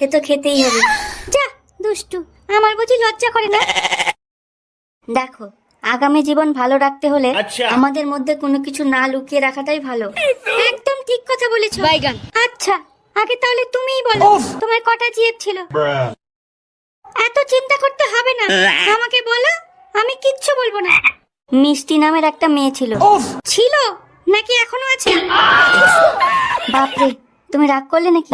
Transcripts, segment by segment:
সে তো খেতেই হবে। যা দুষ্টু, আমার বুঝি লজ্জা করে না? দেখো, আগামী জীবন ভালো রাখতে হলে আমাদের মধ্যে কোনো কিছু না লুকিয়ে রাখাটাই ভালো। একদম ঠিক কথা বলেছো। আচ্ছা, আগে তাহলে তুমিই বলো তোমার কটা জিভ ছিল? এত চিন্তা করতে হবে না, আমাকে বলো, আমি কিচ্ছু বলবো না। মিষ্টি নামের একটা মেয়ে ছিল। ছিল নাকি এখনো আছে? বাপরে, তুমি রাগ করলে নাকি?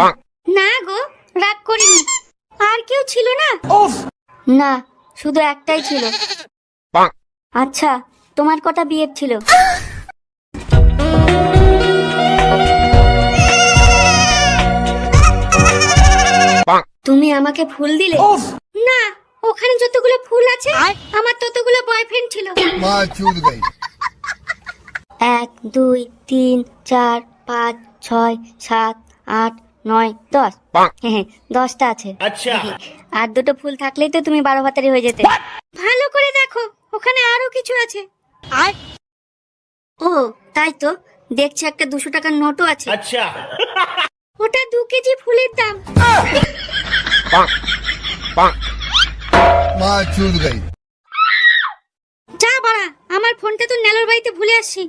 না গো, রাগ করিনি। আর কেউ ছিল না? না, শুধু একটাই ছিল। আচ্ছা, তোমার কটা বিয়ে ছিল? তুমি আমাকে ফুল দিলে? না, ওখানে যতগুলো ফুল আছে আমার ততগুলো বয়ফ্রেন্ড ছিল। 1 2 3 4 5 6 7 8 9 10। হ্যাঁ, 10টা আছে। আর দুটো ফুল থাকলেই তো তুমি 12 ভাতারি হয়ে যেতে। ভালো করে দেখো, ওখানে আরো কিছু আছে। ও তাই তো, দেখছি একটা 200 টাকার নোটও আছে। ওটা 2 কেজি ফুলের দাম। যা বাড়া, আমার ফোনটা তো নেলোর বাড়িতে ভুলে আসছি।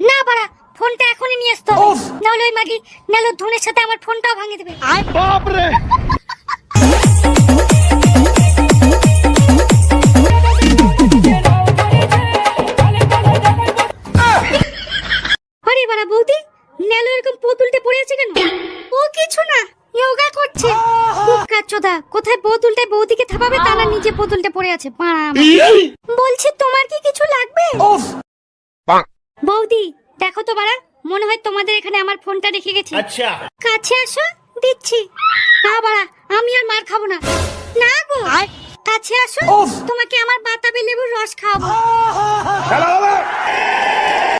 না বাড়া, ফোনটা এখনই নিয়ে আসতে হবে, নাহলে ওই মাগি নেলোর ধনের সাথে আমার ফোনটাও ভাঙিয়ে দেবে। আরে বাড়া বৌদি, নেলো এরকম পোতুলতে পড়ে আছে কেন? ও কিছু না, যোগা করছে। চোদা, কোথায় বোতলটা বৌদিকে থাপাবে, তা না নিজে বোতলটা পড়ে আছে। বলছি তোমার কি কিছু লাগবে? বৌদি দেখো তো বাড়া, মনে হয় তোমাদের এখানে আমার ফোনটা রেখে গেছি। কাছে আসো, দিচ্ছি। না বাড়া, আমি আর মার খাবো না। না গো, কাছে আসো, তোমাকে আমার বাতাবি লেবুর রস খাওয়াবো।